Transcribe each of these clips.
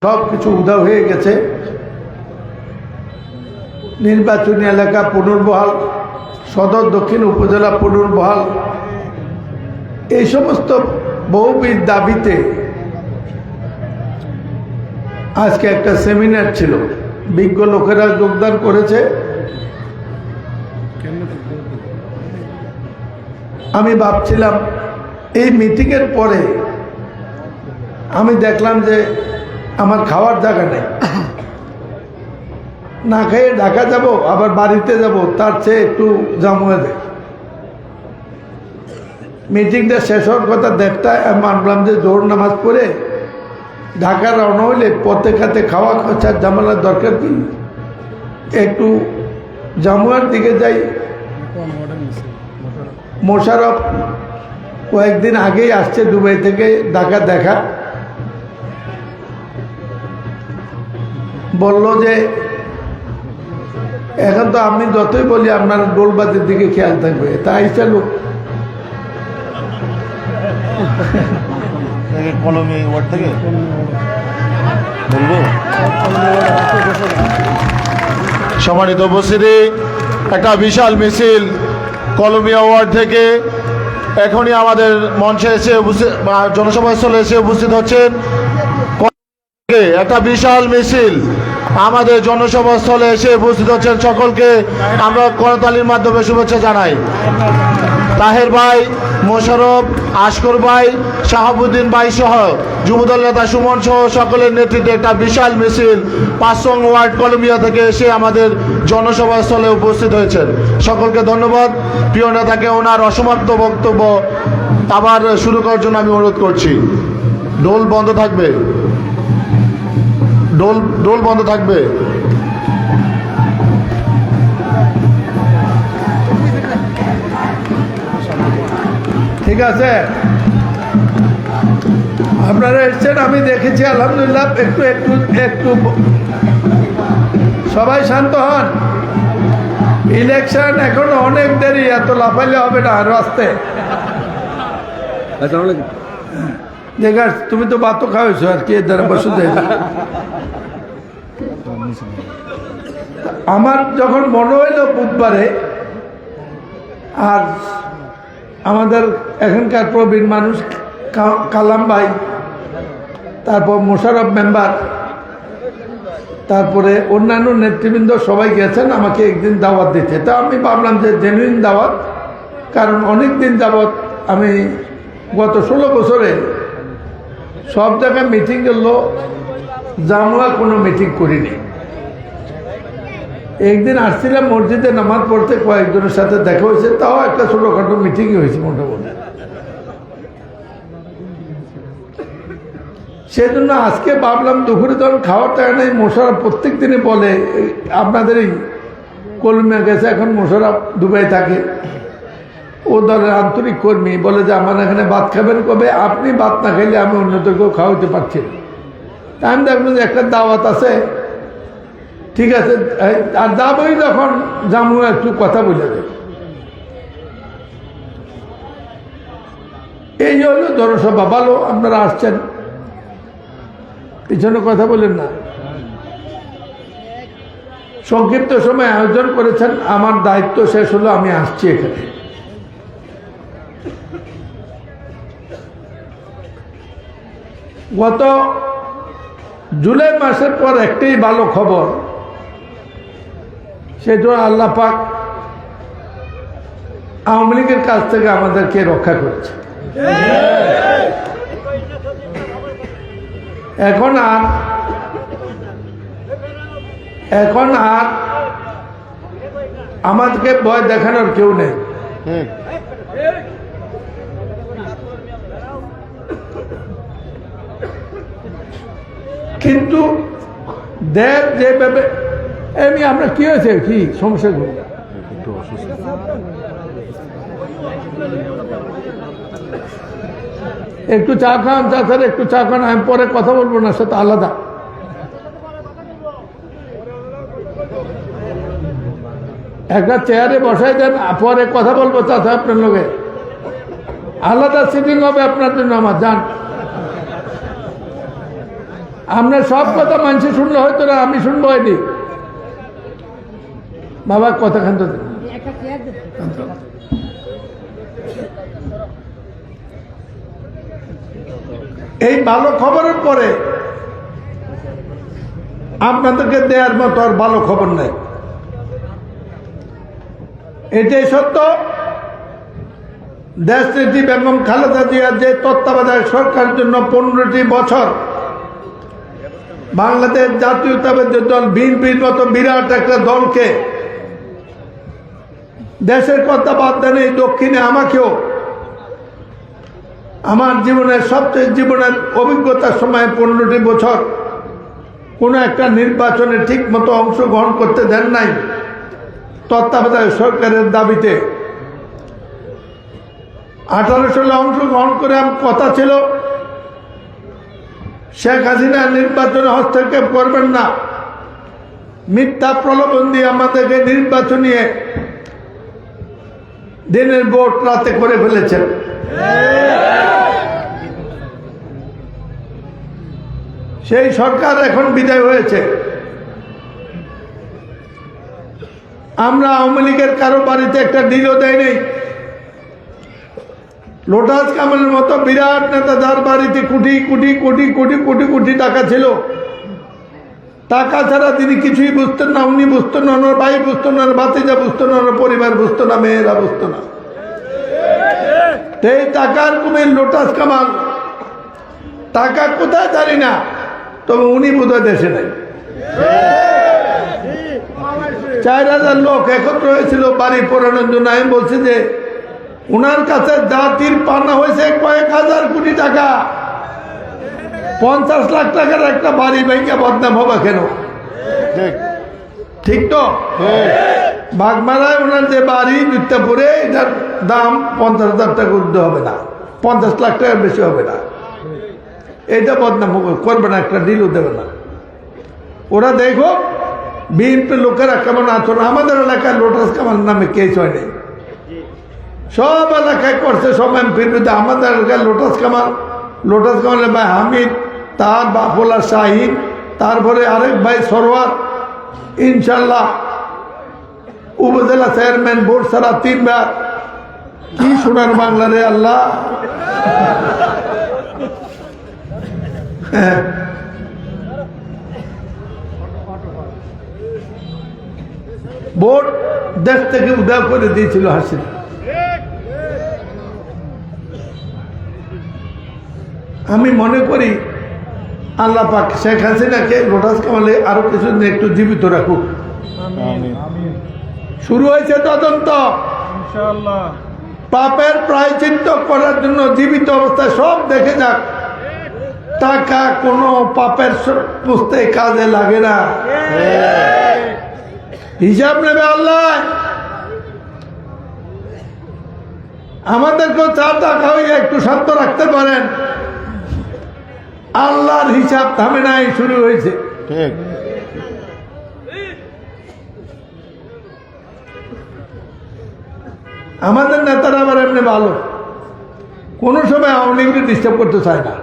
সব কিছু উধাও হয়ে গেছে। নির্বাচনী এলাকা পুনর্বহাল, সদর দক্ষিণ উপজেলা পুনর্বহাল, এই সমস্ত বহুবিধ দাবিতে আজকে একটা সেমিনার ছিল, বিজ্ঞ লোকেরা যোগদান করেছে। আমি ভাবছিলাম এই মিটিংয়ের পরে আমি দেখলাম যে আমার খাওয়ার জায়গা নেই, না খেয়ে ঢাকা যাব আবার বাড়িতে যাব, তার চেয়ে একটু জামুয়ে দেয়। মিটিংটা শেষ হওয়ার কথা 1:30টায়, আমি মানলাম যে জোহর নামাজ পড়ে ঢাকা রওনা হইলে পথে খাতে খাওয়া খরচার জামালার দরকার কি, একটু জামুয়ার দিকে যাই। মোশারফ কয়েকদিন আগেই আসছে দুবাই থেকে ঢাকা দেখা, বলল যে এখন তো আমি যতই বলি আপনার ডোলবাজির দিকে খেয়াল থাকবে, তাই চালু সম্মানিত উপস্থিতি, একটা বিশাল মিছিল কলমিয়া ওয়ার্ড থেকে এখনই আমাদের মঞ্চে এসে উপস্থিত, জনসভাস্থলে এসে উপস্থিত হচ্ছেন। একটা বিশাল মিছিল আমাদের জনসভাস্থলে এসে উপস্থিত হচ্ছেন। সকলকে আমরা করতালির মাধ্যমে শুভেচ্ছা জানাই। তাহের ভাই, মোশারফ, আশকর ভাই, শাহাবুদ্দিন ভাই সহ যুবদল নেতা সুমন সহ সকলের নেতৃত্বে একটা বিশাল মিছিল 5 নং ওয়ার্ড কলমিয়া থেকে এসে আমাদের জনসভাস্থলে উপস্থিত হয়েছেন। সকলকে ধন্যবাদ। প্রিয় নেতাকে ওনার অসমাপ্ত বক্তব্য আবার শুরু করার জন্য আমি অনুরোধ করছি। ঢোল বন্ধ থাকবে, ঢোল বন্ধ থাকবে। ঠিক আছে, আপনারা এসছেন, আমি দেখেছি, আলহামদুলিল্লাহ। একটু একটু একটু সবাই শান্ত হন। ইলেকশন এখন অনেক দেরি, এত লাফাইলে হবে না। আরো আসতে দেখা, তুমি তো ভাতও খাওয়াইছো আর কি, এর দ্বারা বসে দেয়। আমার যখন মনে হইল বুধবারে, আর আমাদের এখানকার প্রবীণ মানুষ কালাম ভাই, তারপর মোশারফ মেম্বার, তারপরে অন্যান্য নেতৃবৃন্দ সবাই গেছেন আমাকে একদিন দাওয়াত দিতে। তা আমি ভাবলাম যে জেনুইন দাওয়াত, কারণ অনেক দিন যাবৎ আমি গত 16 বছরে সব জায়গায় মিটিং গেল, জামুয়া কোনো মিটিং করিনি। একদিন আসছিলাম মসজিদে নামাজ পড়তে, কয়েকজনের সাথে দেখা হয়েছে, তাও একটা ছোটোখাটো মিটিংই হয়েছে মোটামুটি। সেই জন্য আজকে ভাবলাম দুপুরে যখন খাওয়ার টাকা নেই, মোশারফ প্রত্যেক দিনই বলে, আপনাদের এই কলমিয়া গেছে, এখন মোশারফ দুবাই থাকে, ও দলের আন্তরিক কর্মী, বলে যে আমার এখানে ভাত খাবেন কবে, আপনি ভাত না খাইলে আমি অন্যদেরকেও খাওয়াতে পারছি না। তা আমি দেখলাম যে একটা দাওয়াত আছে, ঠিক আছে, আর যাবই যখন জামু একটু কথা বলে দেয়। এই হলো জনসভা। ভালো, আপনারা আসছেন, পিছনে কথা বলেন না। সংক্ষিপ্ত সময় আয়োজন করেছেন, আমার দায়িত্ব শেষ হলো, আমি আসছি এখানে। গত জুলাই মাসের পর একটাই ভালো খবর, সেটা আল্লাহ পাক আওয়ামী লীগের কাছ থেকে আমাদেরকে রক্ষা করেছে। এখন আর আমাদেরকে ভয় দেখানোর কেউ নেই। কিন্তু দেশ যেভাবে, এমনি আমরা কি হয়েছে, কি সমস্যাগুলো, একটু চা খান, চাচার একটু চা খান, আমি পরে কথা বলবো না, সেটা আলাদা। একটা চেয়ারে বসাই দেন, পরে কথা বলবো চাচা আপনার লোকে, আলাদা সিটিং হবে আপনার জন্য। আমার যান। আপনার সব কথা মানুষে শুনলে হয়তো না, আমি শুনবো এটি। বাবা কথা খান তো। এই ভালো খবরের পরে আপনাদেরকে দেওয়ার মতো আর ভালো খবর নাই। এটাই সত্য, দেশনেত্রী বেগম খালেদা জিয়ার যে তত্ত্বাবধায়ক সরকারের জন্য 15টি বছর বাংলাদেশ জাতীয়তাবাদী দল বিএনপির মতো বিরাট একটা দলকে দেশের কথা বাদ দেন, এই দক্ষিণে আমাকেও আমার জীবনের সবচেয়ে জীবনের অভিজ্ঞতার সময় 15টি বছর কোনো একটা নির্বাচনে ঠিক মতো অংশগ্রহণ করতে দেন নাই তত্ত্বাবধায়ক সরকারের দাবিতে। 18 সালে অংশগ্রহণ করে আমার কথা ছিল শেখ হাসিনা নির্বাচনে হস্তক্ষেপ করবেন না, মিথ্যা প্রলোভন দিয়ে আমাদেরকে নির্বাচনী দিনের ভোট রাতে করে ফেলেছেন। সেই সরকার এখন বিদায় হয়েছে। আমরা আওয়ামী লীগের কারো বাড়িতে একটা ডিলও দেয়নি। লোটাস কামালের মতো বিরাট নেতা যার বাড়িতে কোটি কোটি কোটি কোটি কোটি কোটি টাকা ছিল, টাকা ছাড়া তিনি কিছুই বুঝতেন না, উনি বুঝতেন না, ওনার ভাই বুঝতো না, ভাতিজা বুঝতো না, ওনার পরিবার বুঝতো না, মেয়েরা বুঝতো না। এই টাকার কুমির লোটাস কামাল, টাকা কোথায় জানি না, তবে উনি বোধহয় দেশে নাই। 4000 লোক একত্র হয়েছিল বাড়ি পোড়ানোর জন্য। আমি বলছি যে উনার কাছে জাতির পানা হয়েছে কয়েক হাজার কোটি টাকা, 50 লাখ টাকার একটা বাড়ি ভেঙে বদনাম হবে কেন? ঠিক তো? বাগমারায় ওনার যে বাড়ি মিথ্যাপুরে, এটার দাম 50,000 টাকা উঠতে হবে না, 50 লাখ টাকার বেশি হবে না। এটা বদনাম করবে না, একটা ডিলও দেবে না। ওরা দেখো বিএনপি লোকেরা কেমন আচরণ। আমাদের এলাকায় লোটাস কামাল নামে কেস হয়নি, সব এলাকায় করছে, সব এমপির বিরুদ্ধে। আমাদের এলাকায় লোটাস কামালের ভাই হামিদ, তার বাপলা শাহিন, তারপরে আরেক ভাই সরোয়ার, ইনশাল্লাহ উপজেলা চেয়ারম্যান, ভোট ছাড়া 3 বার। কি সোনার বাংলা রে আল্লাহ। হ্যাঁ, ভোট দেশ থেকে উদাও করে দিয়েছিল হাসিনা। আমি মনে করি আল্লাহ পাক শেখ হাসিনাকে লোটাস কামালে আরো কিছুদিন একটু জীবিত রাখুক। শুরু হয়েছে তদন্ত, পাপের প্রায়শ্চিত্ত করার জন্য জীবিত অবস্থায় সব দেখে যাক। টাকা কোনো পাপের পুষতে কাজে লাগে না, হিসাব নেবে আল্লাহ। আমাদেরকেও 4 টাকা হয়ে একটু শান্ত রাখতে পারেন, আল্লাহর হিসাব থামে নাই, শুরু হয়েছে। ঠিক। আমাদের নেতারা আবার এমনি ভালো, কোনো সময় আওয়ামী লীগকে ডিস্টার্ব করতে চায় না,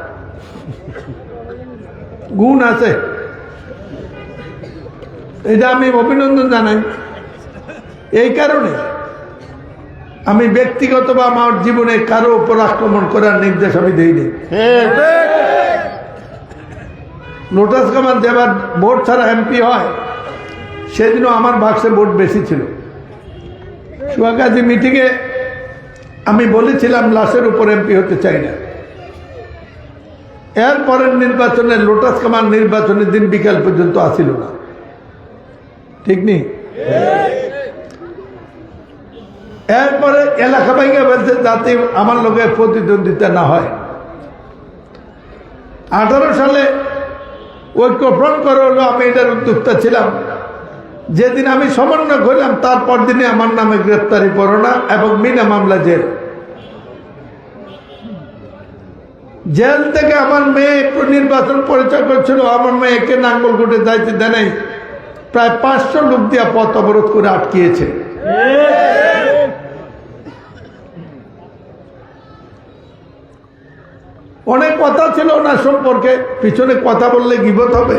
গুণ আছে। এটা আমি অভিনন্দন জানাই। এই কারণে আমি ব্যক্তিগত বা আমার জীবনে কারো উপর আক্রমণ করার নির্দেশ আমি দিইনি। লোটাস কামাল যেবার ভোট ছাড়া এমপি হয়, সেদিনও আমার বাক্সে ভোট বেশি ছিল। সুয়াগাজী মিটিংয়ে আমি বলেছিলাম লাশের উপর এমপি হতে চাই না। এরপরের নির্বাচনে লোটাস কামাল নির্বাচনের দিন বিকাল পর্যন্ত আসিল না, ঠিক নেই? এরপরে এলাকা ভাইকে বলছে যাতে আমার লোকের প্রতিদ্বন্দ্বিতা না হয়। 18 সালে ঐক্যফ্রন্ট করে হলো, আমি এটার উদ্যোক্তা ছিলাম। যেদিন আমি সমন্বয় করলাম তারপর দিনে আমার নামে গ্রেপ্তারি পরোয়ানা এবং বিনা মামলা জেল। জেল থেকে আমার মেয়ে নির্বাচন পরিচয় করছিল, আমার মেয়েকে নাঙ্গলকোটে যাইতে দেয় নাই, প্রায় 500 লোক দিয়া পথ অবরোধ করে আটকিয়েছে। অনেক কথা ছিল ওনার সম্পর্কে, পিছনে কথা বললে গিবত হবে।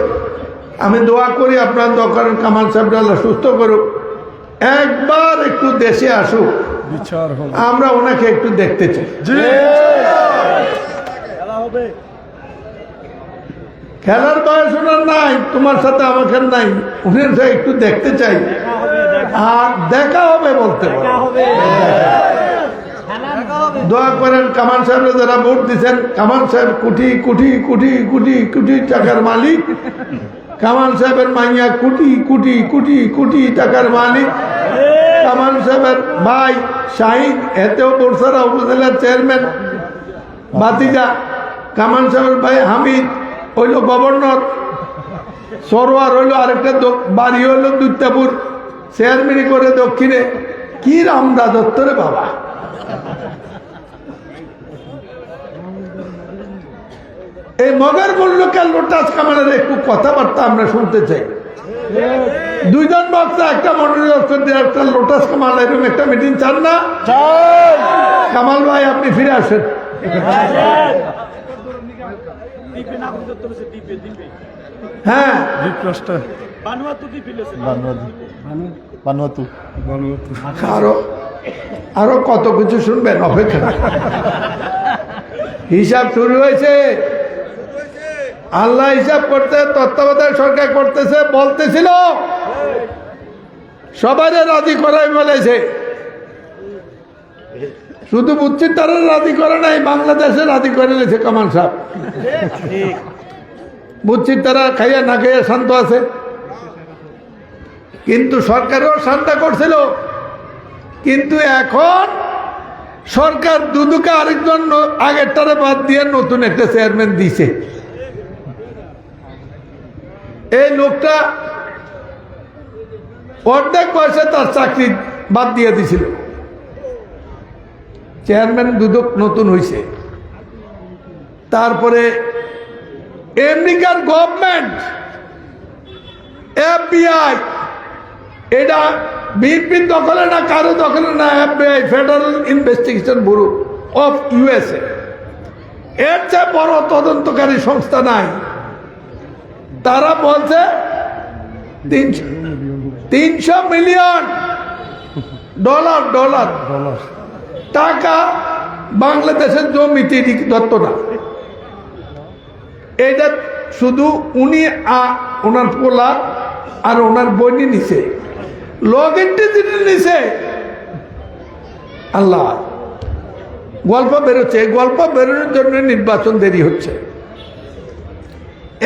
আমি দোয়া করি আপনার দরকার কামাল সাহেবরা আল্লাহ সুস্থ করুক, একবার একটু দেশে আসুক, আমরা ওনাকে একটু দেখতে চাই। খেলার বয়স ওনার নাই, তোমার সাথে আমাকে নাই, উনার সাথে একটু দেখতে চাই, আর দেখা হবে বলতে পারো। দোয়া করেন কামাল সাহেব যারা ভোট দিচ্ছেন, কামাল সাহেব কোটি কোটি কোটি কোটি কোটি টাকার মালিক, কামাল সাহেবের মাইয়া কোটি কোটি কোটি কোটি টাকার মালিক, কামাল সাহেবের ভাই শাহিদ এতেও বর্ষারা উপজেলার চেয়ারম্যান, বাতিজা কামাল সাহেবের ভাই হামিদ হইল গভর্নর, সরোয়ার হইল আরেকটা বাড়ি হইল দুত্তাপুর, চেয়ারম্যানই করে দক্ষিণে। কি রাম রাজত্বরে বাবা! এই মগের মূল্যকে লোটাস কামালের একটু কথাবার্তা আমরা শুনতে চাই। দুইজন বক্তা একটা মনোনীত একটা লোটাস কামাল এরকম একটা মিটিং চান না? কামাল ভাই আপনি ফিরে আসেন। হ্যাঁ, আরো কত কিছু শুনবেন, অপেক্ষা। হিসাব শুরু হয়েছে, আল্লাহ হিসাব করতে তত্ত্বাবধায়ক সরকার করতেছে, বলতেছিল সবাই রাজি করাই বলেছে, শুধু বুঝছি তারা রাজি করে নাই, বাংলাদেশে রাজি করে নিয়েছে কামাল সাহেব। বুঝছি তারা খাইয়া না খাইয়া শান্ত আছে, কিন্তু সরকারও শান্ত করছিল। কিন্তু এখন সরকার দুদুকে আরেকজন আগেরটারে বাদ দিয়ে নতুন একটা চেয়ারম্যান দিছে। এই লোকটা অর্ধেক বয়সে তার চাকরি বাদ দিয়ে দিছিল, চেয়ারম্যান দুদক নতুন হয়েছে। তারপরে আমেরিকার গভর্নমেন্ট FBI, এটা বিএনপির দখলে না, কারো দখলে না, FBI federal investigation bureau of USA, এর চেয়ে বড় তদন্তকারী সংস্থা নাই। তারা বলছে 300 মিলিয়ন ডলার টাকা বাংলাদেশের জমিতে দত্ত না। এটা শুধু উনি ওনার পোলা আর ওনার বইনি নিছে, লগ এন্ট্রি নিছে। আল্লাহ, গল্প বেরোচ্ছে, গল্প বেরোনোর জন্য নির্বাচন দেরি হচ্ছে।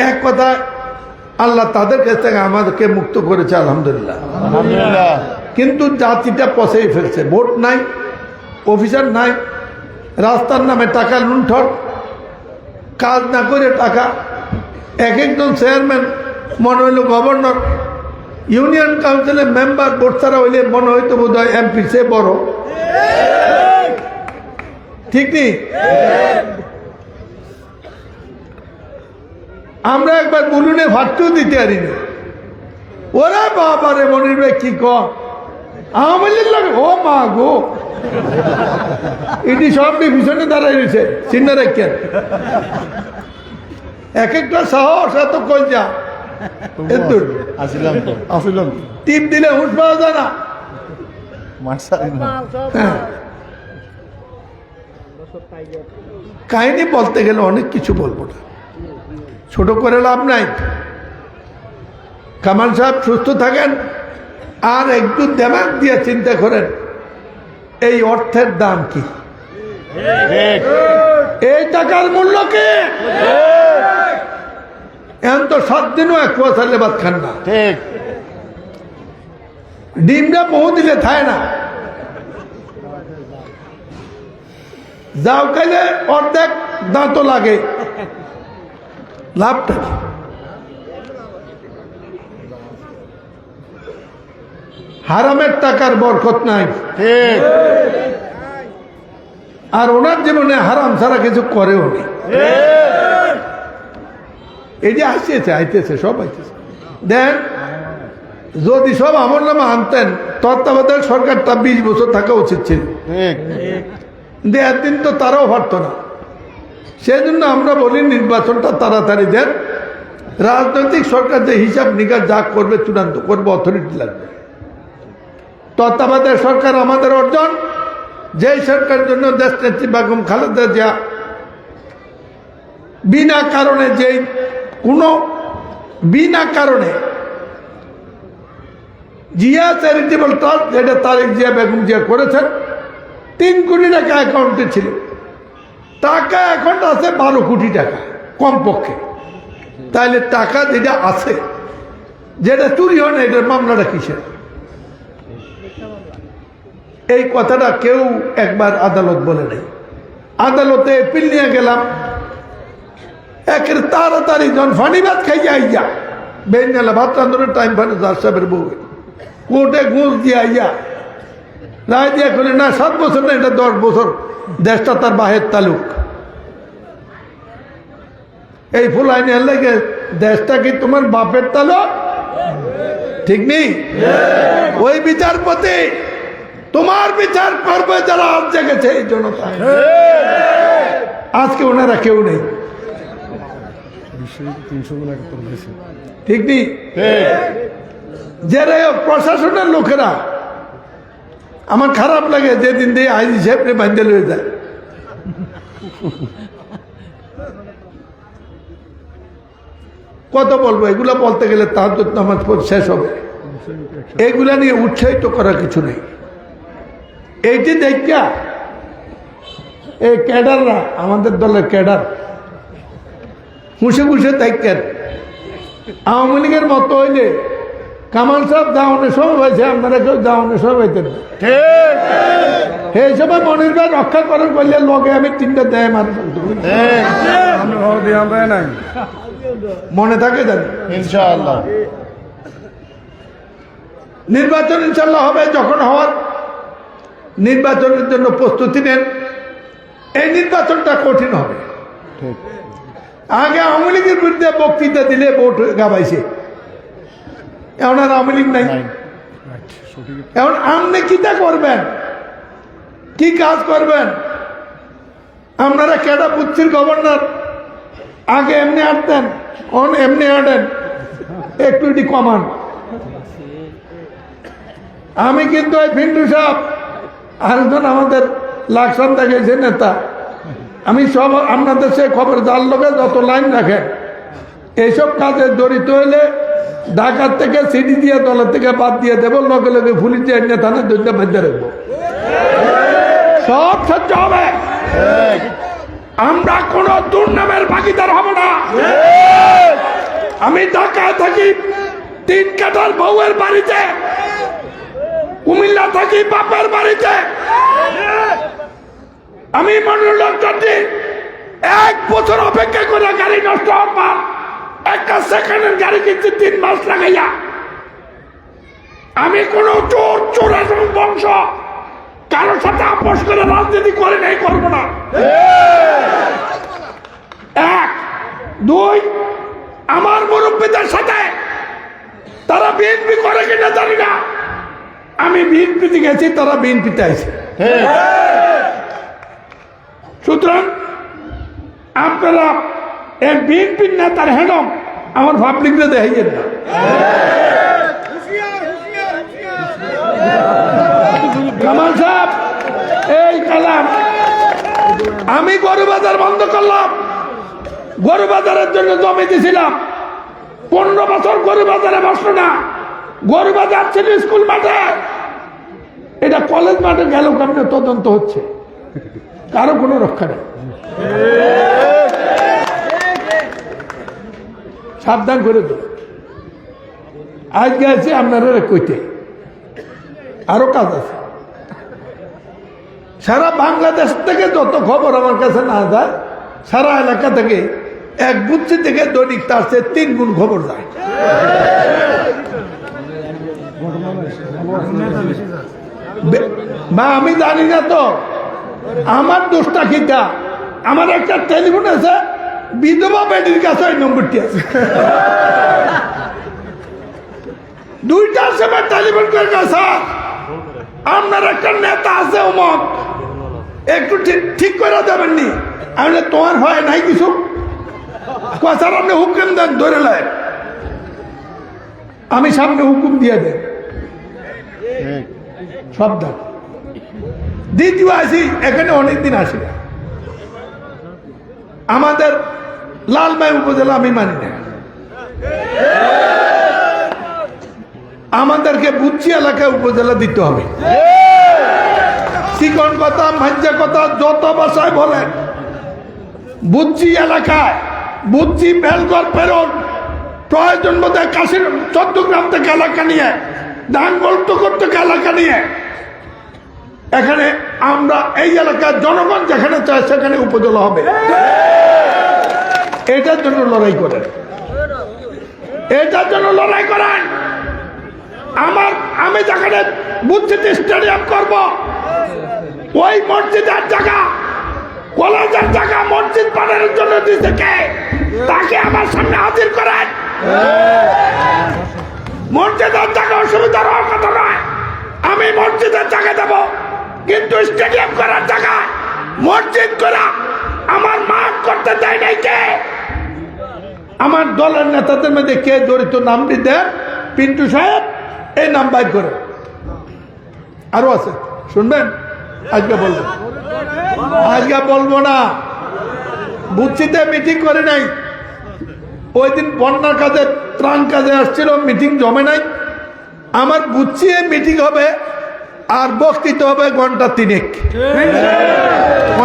এক কথা, আল্লাহ তাদের কাছ থেকে আমাদেরকে মুক্ত করেছে, আলহামদুলিল্লাহ। কিন্তু জাতিটা পচেই ফেলছে, ভোট নাই, অফিসার নাই, রাস্তার নামে টাকা লুণ্ঠন, কাজ না করে টাকা। এক একজন চেয়ারম্যান মনে হইল গভর্নর, ইউনিয়ন কাউন্সিলের মেম্বার ভোটসারা হইলে মনে হইতো বোধ হয় এমপি সে বড়, ঠিক নেই? আমরা একবার বুলুনে ভাট্টু দিতে পারি না, ওরা বাবারে মনির ভাই কি কর আমাদের লাগে, ও মা গো, এটি সব পিছনে দাঁড়াই রয়েছে, চিন্তা রাখেন। এক একটা সাহস এত কই যা, টিপ দিলে হুঁশ পাওয়া যায় না। কাহিনী বলতে গেলে অনেক কিছু বলবো না, ছোট করে লাভ নাই। কামাল সাহেব সুস্থ থাকেন, আর একটু দেমাগ দিয়ে চিন্তা করেন এই অর্থের দাম কি, এই টাকার মূল্য কি। এখন তো 7 দিনও এক পয়সা ভাত খান না, ঠিক? ডিমটা বহু দিলে খায় না, যাও খাইলে অর্ধেক দাঁতও লাগে, লাভটা কি? হারামের টাকার বরকত নাই, ঠিক? আর ওনার জীবনে হারাম ছাড়া কিছু করেও নি। এই যে আইতেছে সব আইতেছে, দেন যদি সব আমল নামা আনতেন, তত্ত্বাবধায়ক সরকারটা 20 বছর থাকা উচিত ছিল। একদিন তো তারাও পারত না, সেই জন্য আমরা বলি নির্বাচনটা তাড়াতাড়ি দেন। রাজনৈতিক সরকার যে হিসাব নিকাশ যা করবে চূড়ান্ত করবে, অথরিটি লাগবে। তত্ত্বাবধায়ক সরকার আমাদের অর্জন, যেই সরকারের জন্য দেশ নেত্রী বেগম খালেদা জিয়া বিনা কারণে বিনা কারণে জিয়া চ্যারিটেবল ট্রাস্ট, যেটা তারেক জিয়া বেগম জিয়া করেছেন, 3 কোটি টাকা অ্যাকাউন্টে ছিল, টাকা অ্যাকাউন্ট আছে 12 কোটি টাকা কমপক্ষে। তাহলে টাকা যেটা আছে, যেটা চুরি হয় না, এটার মামলাটা কিসের? এই কথাটা কেউ একবার আদালত বলে নাই। আদালতে এপিল নিয়ে গেলাম, একের তাড়াতাড়ি যখন ফানিবাদ খাই আইয়া বেঙ্গালা ভাত রান্ধনের টাইম ফানি দাস সাহেবের বউ কোর্টে ঘুষ দিয়ে আইয়া রায় দিয়া করে না 7 বছর না, এটা 10 বছর, দেশটা তার বাহের তালুক। এই ফুল আইনে লেগে দেশটা কি তোমার বাপের তালুক? ঠিক নেই? ওই বিচারপতি তোমার বিচার করবে যারা আজ জেগেছে, এই জনতা। আজকে ওনারা কেউ নেই, ঠিক নেই? যারা প্রশাসনের লোকেরা, আমার খারাপ লাগে যেদিন দিয়ে আইজি সাহেবকে বাঁধতে লয়ে যায়। কত বলবো, এগুলা বলতে গেলে তাহাজ্জুদ নামাজ পড়ে শেষ হবে। এগুলা নিয়ে উৎসাহিত করার কিছু নেই। এইটি দেখা এই ক্যাডাররা, আমাদের দলের ক্যাডার ঘুষে দেখেন আওয়ামী লীগের মতো হইলে কামাল সাহেব দাওয়ানের সময় হয়েছে, আপনারা কেউ দাওয়ানের সময় হইতেন না। সেই সময় মনির ভাই রক্ষা করার করলে লগে আমি 3টা দেয় মানুষ মনে থাকে, জানি ইনশাআল্লাহ নির্বাচন ইনশাল্লাহ হবে। যখন হওয়ার নির্বাচনের জন্য প্রস্তুতি নেন। এই নির্বাচনটা কঠিন হবে। আগে আওয়ামী লীগের বিরুদ্ধে বক্তৃতা দিলে ভোট গাবাইছে, এখন আর আওয়ামী লীগ নাই। এখন আপনি কিটা করবেন, কি কাজ করবেন? আপনারা কেডা বুচ্ছির গভর্নর, আগে এমনি আটতেন, এমনি আটেন, একটু কমান। আমি কিন্তু ওই ফিন্টু সাহেব আরেকজন আমাদের লাকসাম দেখেছে নেতা, আমি সব আপনাদের সে খবর যার লোকে যত লাইন রাখেন, এইসব কাজে জড়িত হইলে ঢাকার থেকে সিডি দিয়ে দলের থেকে বাদ দিয়ে দেবো, লগে লগে পুলিশ দিয়ে এনে থানায় দৈর্য বেঁধে রাখবো, সব সহ্য হবে। আমরা কোন দুর্নামের ভাগিদার হব না। আমি ঢাকায় থাকি 3 কাঠার বউয়ের বাড়িতে, কুমিল্লা থাকি বাপের বাড়িতে। আমি মনোলোক যদি 1 বছর অপেক্ষা করে গাড়ি নষ্ট হওয়ার পর একটা সেকেন্ডের গাড়ি কিনছি 3 মাস লাগাইয়া। আমি কোন চোর এবং বংশ কারোর সাথে আপোষ করে রাজনীতি করে নাই, করবো না। 1, 2, আমার মুরব্বীদের সাথে তারা বিএনপি করে কিনা জানি না, আমি বিএনপিতে গেছি, তারা বিএনপিতে আছে। সুতরাং আপনারা এক বিএনপির নেতার হেডম আমার পাবলিকরে দেখাইয়েন না। কামাল সাহেব এই কালাম, আমি গরু বাজার বন্ধ করলাম, গরু বাজারের জন্য জমি দিয়েছিলাম, 15 বছর গরু বাজারে বসলো না। গরু বাজার ছিল স্কুল মাঠে, এটা কলেজ মাঠে গেল কেমনে তদন্ত হচ্ছে, কারো কোনো রক্ষা নেই। সাবধান করে দেব। আজ গেছে আপনারা কইতে, আরো কাজ আছে। সারা বাংলাদেশ থেকে যত খবর আমার কাছে না যায়, সারা এলাকা থেকে 1 বুথি থেকে দৈনিক তার চেয়ে 3 গুণ খবর যায়। বা আমি জানি না তো আমার দোষটা কিটা। আমার একটা টেলিফোন আছে, বিধবা বেটির কাছে ওই নম্বরটি আছে। 2টার সময় টেলিফোন করে স্যার আপনার একটা নেতা আছে অমক, একটু ঠিক করে দেবেননি। আমি বললাম, তোমার হয় নাই কিছু কথার আপনি হুকুম দেন ধরে লাই, আমি সামনে হুকুম দিয়ে দেন সব দেন। দ্বিতীয় আসি, এখানে অনেকদিন আসি না। আমাদের লালমাই উপজেলা আমি মানি না, আমাদেরকে বুচ্চি এলাকায় উপজেলা দিতে হবে। চিকন কথা মাঞ্জা কথা যত ভাষায় বলেন, বুচ্চি এলাকায় বুচ্চি বেলগড় প্রেরণ প্রয়োজন বোধ কাশির চট্টগ্রাম থেকে এলাকা নিয়ে ডাঙ্গল করতে এলাকা নিয়ে এখানে আমরা এই এলাকার জনগণ যেখানে চায় সেখানে উপজেলা হবে। এটার জন্য লড়াই করেন, এটার জন্য লড়াই করেন। আমি যেখানে বুদ্ধিতে স্টেডিয়াম করব, ওই মসজিদের জায়গা কলেজের জায়গা মসজিদ বানানোর জন্য দিতে কে, তাকে আমার সামনে হাজির করেন। মসজিদের জায়গা অসুবিধা হওয়ার কথা নয়, আমি মসজিদের জায়গা দেব, কিন্তু স্টেডিয়াম করার জায়গায় মসজিদ করা আমার মাঠ করতে দেয় নাই কে? আমার দলের নেতাদের মধ্যে কে জড়িত নাম দিতে? পিন্টু সাহেব এই নাম বাইর করে, আরো আছে শুনবেন, আজকে বলবো, আজকে বলবো না। বুচ্চিতে মিটিং করে নাই, ওই দিন বন্যার কাজে ত্রাণ কাজে আসছিল, মিটিং জমে নাই। আমার বুচ্চি মিটিং হবে আর বক্তৃতা হবে ঘন্টা 3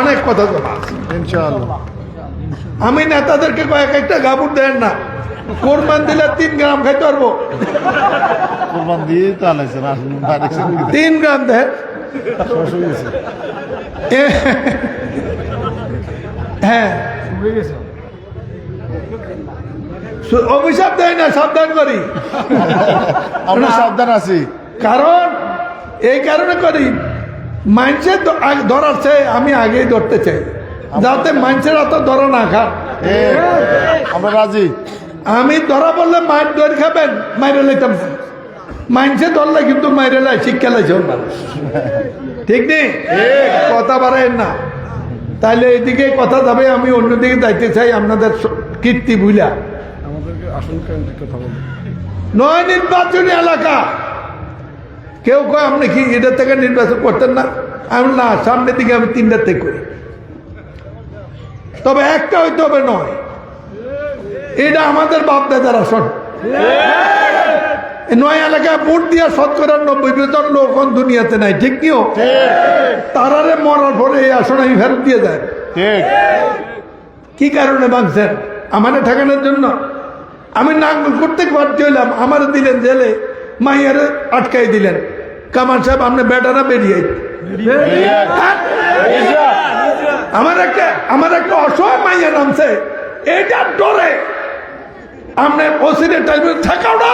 অনেক কথা জমা আছে। আমি নেতাদেরকে কয়েক একটা গাবুর দেন না, কোরবান দিলে 3 গ্রাম খাইতে পারবো, 3 গ্রাম দেন। হ্যাঁ অভিশাপ দেয় না, সাবধান করি, আমরা সাবধান আছি। কারণ এই কারণে করি, মানুষের ধরার চাই আমি আগেই ধরতে চাই, যাতে মানুষের অত ধরা না খান। আমরা রাজি। আমি ধরা বললে মাছ ধরে খাবেন, মাইরে লাইতাম, মানুষে ধরলে কিন্তু মাইরে লাই, শিক্ষা লাইছে মানুষ, ঠিক নেই? কথা বাড়ায় না, তাইলে এইদিকে কথা যাবে, আমি অন্যদিকে যাইতে চাই। আপনাদের কীর্তি বুঝলা নয় নির্বাচনী এলাকা, কেউ কয় আপনি কি এটার থেকে নির্বাচন করতেন না? আমি না, সামনের দিকে আমি 3টার থেকে করি, তবে একটা হইতে হবে নয়। এটা আমাদের বাপদাদার আসন, নয় এলাকায় ভোট দিয়া 90% লোক দুনিয়াতে নাই, ঠিক নিও? তারারে মরার পরে এই আসন আমি ফেরত দিয়ে যায়। কি কারণে ভাঙছেন? আমারে ঠেকানোর জন্য? আমি নাঙ্গল করতে বাধ্য হইলাম, আমার দিলেন জেলে, মাইয়ারে আটকাই দিলেন। কামাল সাহেব আপনি বেটারা বেরিয়ে, আমার একটা অসহায় মাইয়া নামছে, এটার ডরে আপনি ওসিরে টাইমে ঠেকাও না,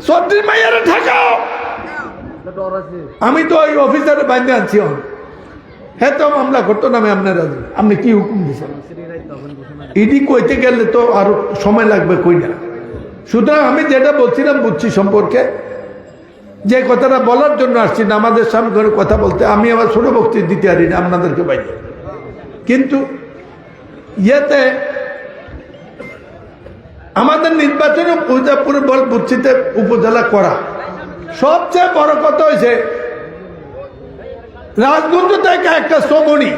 সর্দির মাইয়ারে ঠেকাও। আমি তো ওই অফিসারে বাইরে আনছি, হ্যাঁ তো মামলা করতো না। আমি আপনার রাজি, আপনি কি হুকুম দিচ্ছেন? ইডি কইতে গেলে তো আরো সময় লাগবে, কই না। সুতরাং আমি যেটা বলছিলাম বুচ্চি সম্পর্কে, যে কথাটা বলার জন্য আসছি না, আমাদের সামনে করে কথা বলতে, আমি আবার ছোট বক্তৃতা দিতে পারি না আপনাদেরকে বাইরে, কিন্তু ইয়েতে আমাদের নির্বাচনে উদয়পুরে বুচ্চিতে উপজেলা করা সবচেয়ে বড় কথা হয়েছে, রাজগঞ্জ থেকে একটা সমনি,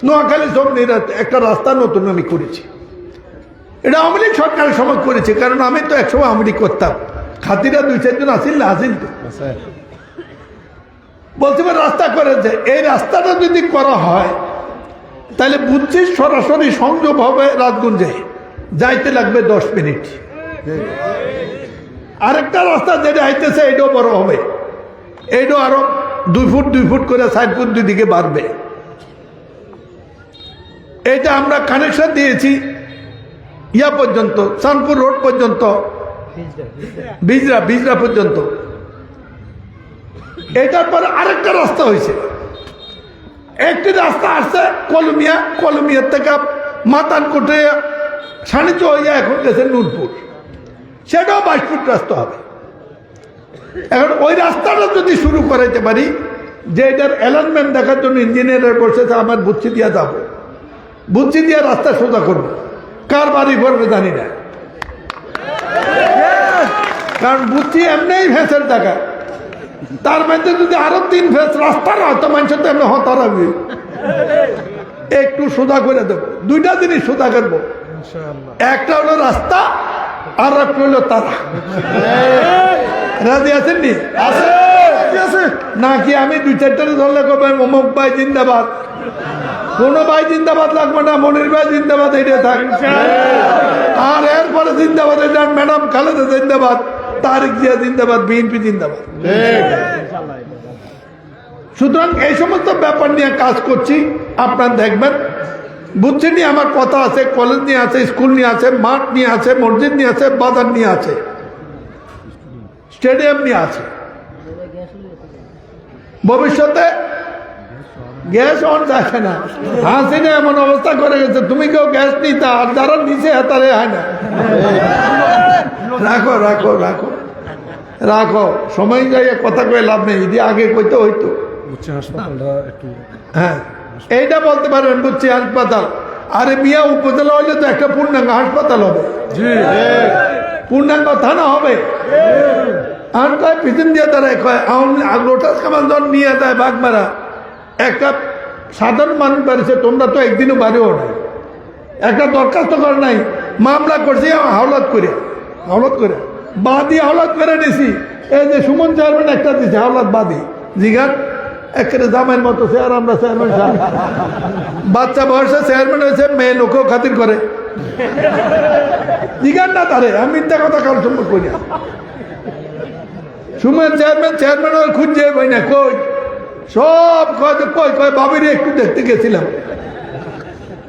নোয়াখালী সমনির একটা রাস্তা নতুন আমি করেছি। এটা আওয়ামী লীগ সরকারের সময় করেছি, কারণ আমি তো একসময় আওয়ামী লীগ করতাম, খাতিরা 2-4 জন আসিল না, আসিল তো বলছি রাস্তা করেছে। এই রাস্তাটা যদি করা হয় তাহলে বুচ্চি সরাসরি সংযোগ হবে রাজগঞ্জে, যাইতে লাগবে 10 মিনিট। আরেকটা রাস্তা যেটা আইতেছে এটাও বড় হবে, এইটাও আরো 2 ফুট 2 ফুট করে 4 ফুট 2 দিকে বাড়বে। এটা আমরা কানেকশন দিয়েছি ইয়া পর্যন্ত, চাঁদপুর রোড পর্যন্ত, বিজরা পর্যন্ত। এটার পরে আরেকটা রাস্তা হয়েছে, একটি রাস্তা আসছে কলমিয়ার থেকে মাতানকোটে সানিচ হইয়া এখন গেছে নূরপুর, সেটাও 22 ফুট রাস্তা হবে। এখন ওই রাস্তাটা যদি শুরু করাইতে পারি, যে এটার অ্যালাইনমেন্ট দেখার জন্য ইঞ্জিনিয়ারের বসেছে, আমার বুচ্ছি দিয়া যাব, বুদ্ধি দিয়ে রাস্তা সোজা করবো, কার বাড়ি করবে জানি না, কারণ বুদ্ধি এমনি ভেসের টাকা, তার মধ্যে যদি আরো 3 ফেস রাস্তার হয়তো মানুষের তো এমনি হতার হবে, একটু সোজা করে দেবো। 2টা জিনিস সোজা করবো, একটা হলো রাস্তা আর একটা হলো তারা। রাজি আছেন নি? আছে নাকি? আমি 2-4টা ধরলে কবে অমুক ভাই জিন্দাবাদ, কোনো ভাই জিন্দাবাদ লাগবে না, মনির ভাই জিন্দাবাদ, এটা থাক। আর এরপরে জিন্দাবাদ ম্যাডাম খালেদা জিন্দাবাদ, তারিক জিয়া জিন্দাবাদ, বিএনপি জিন্দাবাদ। সুতরাং এই সমস্ত ব্যাপার নিয়ে কাজ করছি, আপনার দেখবেন। বুঝছেন নি? আমার কথা আছে, কলেজ নিয়ে আছে, স্কুল নিয়ে আছে, মাঠ নিয়ে আছে, মসজিদ নিয়ে আছে, বাজার নিয়ে আছে, স্টেডিয়াম নিয়ে আছে। ভবিষ্যতে গ্যাস অন যাচ্ছে না, হাসিনা এমন অবস্থা করে গেছে, তুমি কেউ গ্যাস নিতে, আর যারা নিচে তারে হয় না। রাখো রাখো রাখো রাখো, সময় যাইয়া কথা কয়ে লাভ নেই, যদি আগে কইতে হইতো। হ্যাঁ, এইটা বলতে পারবেন বুঝছি হাসপাতাল। আরে মিয়া, উপজেলা হইলে তো একটা পূর্ণাঙ্গ হাসপাতাল হবে, পূর্ণাঙ্গ থানা হবে। আর কয় পিছন দিয়ে দাঁড়ায়, কয় লোটাস কামান জন নিয়ে দেয় বাগমারা, একটা সাধারণ মানুষ বাড়িছে, তোমরা তো একদিনও বাড়িও নাই, একটা দরখাস্ত করে নাই, মামলা করছি হাওলাত করে বাদী হাওলাত করে নিছি। এই যে সুমন চেয়ারম্যান একটা দিছে হাওলাত বাদী, জিগান একেবারে জামাইয়ের মতো চেয়ার, আমরা চেয়ারম্যান সাহেব, বাচ্চা বয়সে চেয়ারম্যান হয়েছে, মেয়ে লোকও খাতির করে, জিগান না তারে, আমি মিথ্যা কথা কারণ সম্পর্ক করি। সুমন চেয়ারম্যান ওই খুঁজছে বই না, কই সব কই কই বাবির একটু দেখতে গেছিলাম,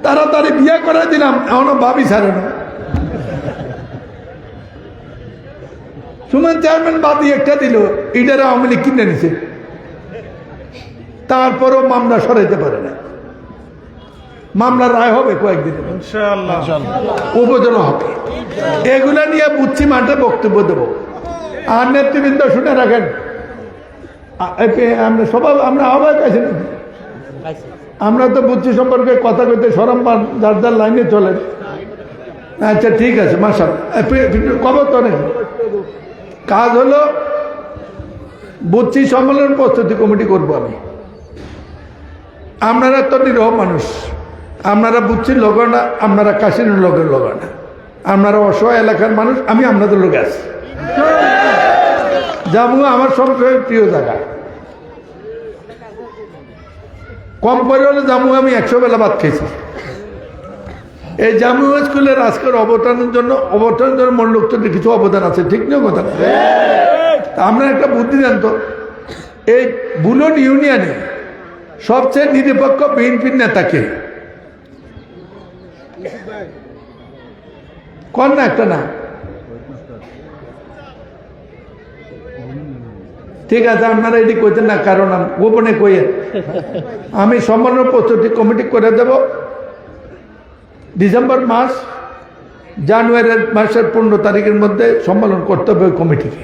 তাড়াতাড়ি বিয়ে করে দিলাম, এখনো ভাবি ছাড়ে না। সুমন চেয়ারম্যান বাদী একটা দিল, এটারে আওয়ামী লীগ কিনে নিছে, তারপরও মামলা সরাইতে পারে না। মামলার রায় হবে কয়েকদিনে, উপজেলা হবে। এগুলা নিয়ে বুঝছি মাঠে বক্তব্য দেবো। আর নেতৃবৃন্দ শুনে রাখেন, সবাই আমরা আহ্বায়ক আছি, আমরা তো বুদ্ধি সম্পর্কে কথা কইতে সরম পান, যার যার লাইনে চলেন। আচ্ছা ঠিক আছে, মাশাআল্লাহ, খবর তো নেই। কাজ হলো বুদ্ধি সম্মেলন প্রস্তুতি কমিটি করব আমি। আপনারা তো নিরহ মানুষ, আপনারা বুদ্ধির লোক না, আপনারা কাশিনের লোকের লোক না, আপনারা অসহায় এলাকার মানুষ, আমি আপনাদের লোক আছি। জামু আমার সবচেয়ে প্রিয় জায়গা, কম করে হলে জামু আমি 100 বেলা ভাত খেয়েছি। এই জামু স্কুলের আজকের অবদানের জন্য মন লোকদের কিছু অবদান আছে, ঠিক না কথা? আমরা একটা বুদ্ধি দেন তো, এই বুলন ইউনিয়নে সবচেয়ে নিরপেক্ষ বিএনপির নেতাকে কোন না একটা না, ঠিক আছে আপনারা এটি কইতেন না, কারণ গোপনে কইয়ে আমি সম্মেলন প্রস্তুতি কমিটি করে দেব। ডিসেম্বর মাস জানুয়ারি মাসের 15 তারিখের মধ্যে সম্মেলন করতে হবে ওই কমিটিকে।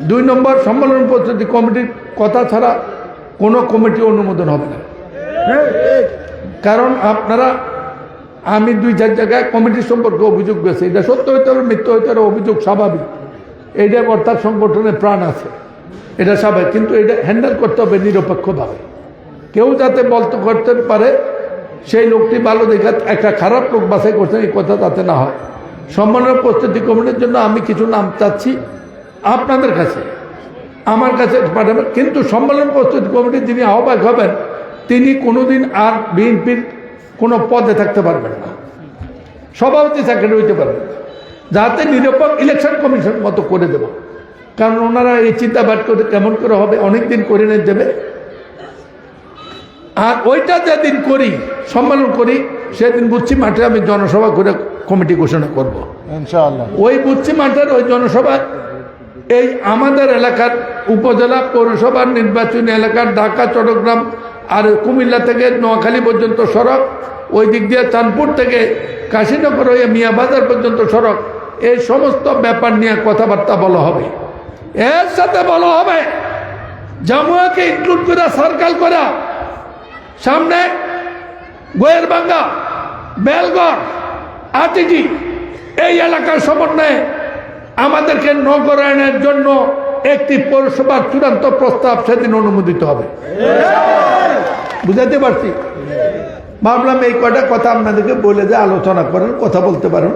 2 নম্বর, সম্মেলন প্রস্তুতি কমিটির কথা ছাড়া কোনো কমিটি অনুমোদন হবে না। কারণ আপনারা, আমি 2-4 জায়গায় কমিটির সম্পর্কে অভিযোগ গেছে, এটা সত্য হইতে হবে মিথ্য হইতে হবে, অভিযোগ স্বাভাবিক, এইটা অর্থাৎ সংগঠনের প্রাণ আছে, এটা স্বাভাবিক, কিন্তু এটা হ্যান্ডেল করতে হবে নিরপেক্ষভাবে। কেউ যাতে বলতে করতে পারে সেই লোকটি ভালো দেখা একটা খারাপ লোক বাছাই করছেন, এই কথা যাতে না হয়। সম্মেলন প্রস্তুতি কমিটির জন্য আমি কিছু নাম চাচ্ছি আপনাদের কাছে, আমার কাছে পাঠাবেন। কিন্তু সম্মেলন প্রস্তুতি কমিটির যিনি আহ্বায়ক হবেন, তিনি কোনোদিন আর বিএনপির কোনো পদে থাকতে পারবেন না, সভাপতি সেক্রেটারি হইতে পারবেন না, যাতে নিরপেক্ষ ইলেকশন কমিশন মতো করে দেব। কারণ ওনারা এই চিন্তা বাদ করে কেমন করে হবে, অনেকদিন করে নিয়ে দেবে। আর ওইটা যেদিন করি, সম্মেলন করি, সেদিন বুঝছি মাঠে আমি জনসভা করে কমিটি ঘোষণা করব ইনশাআল্লাহ। ওই বুঝছি মাঠের ওই জনসভা এই আমাদের এলাকার উপজেলা পৌরসভার নির্বাচনী এলাকার ঢাকা, চট্টগ্রাম আর কুমিল্লা থেকে নোয়াখালী পর্যন্ত সড়ক, ওই দিক দিয়ে চাঁদপুর থেকে কাশীনগর হয়ে মিয়াবাজার পর্যন্ত সড়ক, এই সমস্ত ব্যাপার নিয়ে কথাবার্তা বলা হবে। এর সাথে বলা হবে জামুয়াকে ইনক্লুড করে সার্কেল করা, সামনে গোয়েরবাঙ্গা, বেলগড়, আটিটি এই এলাকার সমন্বয়ে আমাদেরকে নগরায়নের জন্য একটি পৌরসভার চূড়ান্ত প্রস্তাব সেদিন অনুমোদিত হবে। বুঝাতে পারছি? ভাবলাম এই কয়টা কথা আপনাদেরকে বলে যে আলোচনা করেন, কথা বলতে পারেন।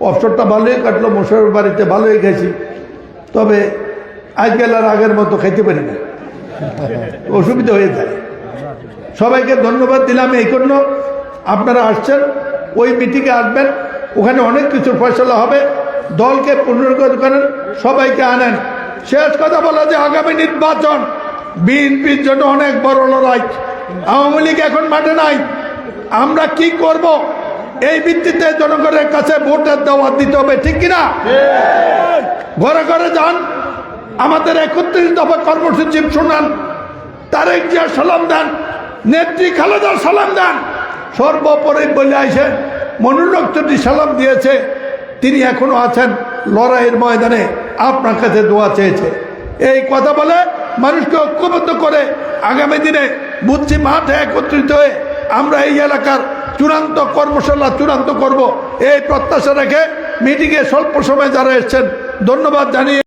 অবসরটা ভালোই কাটলো, মোশারফ বাড়িতে ভালোই গেছি, তবে আজকাল আর আগের মতো খাইতে পারি না, অসুবিধা হয়ে যায়। সবাইকে ধন্যবাদ দিলাম এই জন্য আপনারা আসছেন, ওই মিটিংয়ে আসবেন, ওখানে অনেক কিছুর ফয়সলা হবে। দলকে পুনর্গঠন করেন, সবাইকে আনেন। শেষ কথা বলা যে আগামী নির্বাচন বিএনপির জন্য অনেক বড় লড়াই। আওয়ামী লীগ এখন মাঠে নাই। আমরা কি করব এই ভিত্তিতে জনগণের কাছে ভোটের দাওয়াত দিতে হবে, ঠিক কিনা? ঘরে ঘরে যান, আমাদের 31 দফা কর্মসূচি শুনান, তারেক জিয়া সালাম দেন, নেত্রী খালেদার সালাম দেন। সর্বোপরি বলে আইসে মনিরুল চৌধুরী সালাম দিয়েছে, তিনি এখনো আছেন লড়াইয়ের ময়দানে, আপনার কাছে দোয়া চেয়েছে। এই কথা বলে মানুষকে ঐক্যবদ্ধ করে আগামী দিনে বুদ্ধি মাঠে একত্রিত হয়ে আমরা এই এলাকার চূড়ান্ত কর্মশালা চূড়ান্ত করব, এই প্রত্যাশা রেখে মিটিংয়ে স্বল্প সময় যারা এসছেন ধন্যবাদ জানিয়ে